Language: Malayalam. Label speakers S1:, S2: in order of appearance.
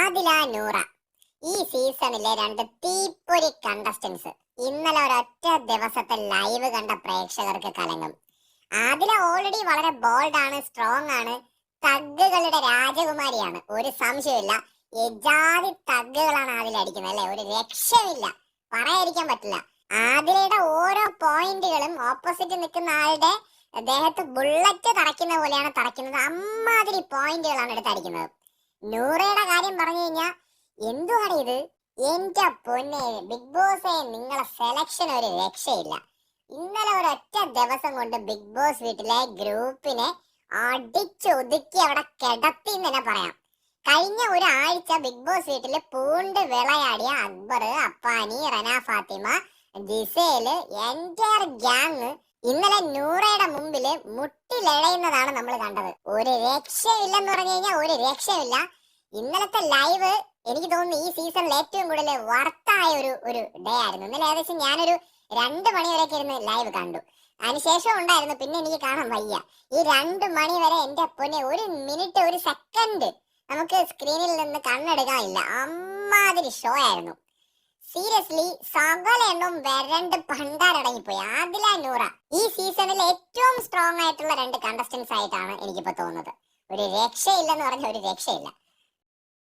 S1: ആദില, നൂറ ഈ സീസണിലെ രണ്ട് തീപ്പൊരി കണ്ടസ്റ്റൻസ്. ഇന്നലെ ഒരൊറ്റ ദിവസത്തെ ലൈവ് കണ്ട പ്രേക്ഷകർക്ക് കലങ്ങും. ആദില ഓൾറെഡി വളരെ ബോൾഡ് ആണ്, സ്ട്രോങ് ആണ്, തഗ്ഗുകളുടെ രാജകുമാരിയാണ്, ഒരു സംശയമില്ല. എജാതി തഗ്ഗുകളാണ് ആദില അടിക്കുന്നത് അല്ലെ, ഒരു രക്ഷയില്ല, പറയാതിരിക്കാൻ പറ്റില്ല. ആദിലയുടെ ഓരോ പോയിന്റുകളും ഓപ്പോസിറ്റ് നിൽക്കുന്ന ആളുടെ ദേഹത്ത് ബുള്ളറ്റ് തറയ്ക്കുന്ന പോലെയാണ് തറയ്ക്കുന്നത്. അമ്മാതിരി പോയിന്റുകളാണ് എടുത്തടിക്കുന്നത്. നൂറയുടെ കാര്യം പറഞ്ഞു കഴിഞ്ഞാൽ എന്തുവാണ് ഇത്, എന്റെ പൊന്നെ ബിഗ് ബോസേ, നിങ്ങളെ സെലക്ഷൻ ഒരു രക്ഷയില്ല. ഇന്നലെ ഒരൊറ്റ ദിവസം കൊണ്ട് ബിഗ് ബോസ് വീട്ടിലെ ഗ്രൂപ്പിനെ അടിച്ചൊതുക്കി അവിടെ കിടത്തി എന്ന് തന്നെ പറയാം. കഴിഞ്ഞ ഒരാഴ്ച ബിഗ് ബോസ് വീട്ടിൽ പൂണ്ട് വിളയാടിയ Akbar, Appani, Rana Fathima, Gizele, entire gang ഇന്നലെ നൂറയുടെ മുമ്പില് മുട്ടിലഴയുന്നതാണ് നമ്മൾ കണ്ടത്. ഒരു രക്ഷയില്ലെന്ന് പറഞ്ഞു കഴിഞ്ഞാൽ ഒരു രക്ഷയില്ല. ഇന്നലത്തെ ലൈവ് എനിക്ക് തോന്നുന്നു ഈ സീസണിൽ ഏറ്റവും കൂടുതൽ വർത്തായ ഒരു ഡേ ആയിരുന്നു. ഇന്നലെ ഏകദേശം ഞാനൊരു 2 മണി വരെയൊക്കെ ഇരുന്ന് ലൈവ് കണ്ടു. അതിനുശേഷം ഉണ്ടായിരുന്നു, പിന്നെ എനിക്ക് കാണാൻ വയ്യ. ഈ 2 മണി വരെ എന്റെ പൊന്നെ, ഒരു മിനിറ്റ് ഒരു സെക്കൻഡ് നമുക്ക് സ്ക്രീനിൽ നിന്ന് കണ്ണെടുക്കാനില്ല. അമ്മാതിരി ഷോ ആയിരുന്നു. സീരിയസ്ലി സകല എണ്ണം വരണ്ട് പണ്ടാരടങ്ങിപ്പോയി. ആദില, നൂറ ഈ സീസണിൽ ഏറ്റവും സ്ട്രോങ് ആയിട്ടുള്ള 2 കണ്ടസ്റ്റൻസ് ആയിട്ടാണ് എനിക്കിപ്പോ തോന്നുന്നത്. ഒരു രക്ഷയില്ലെന്ന് പറഞ്ഞ ഒരു രക്ഷയില്ല.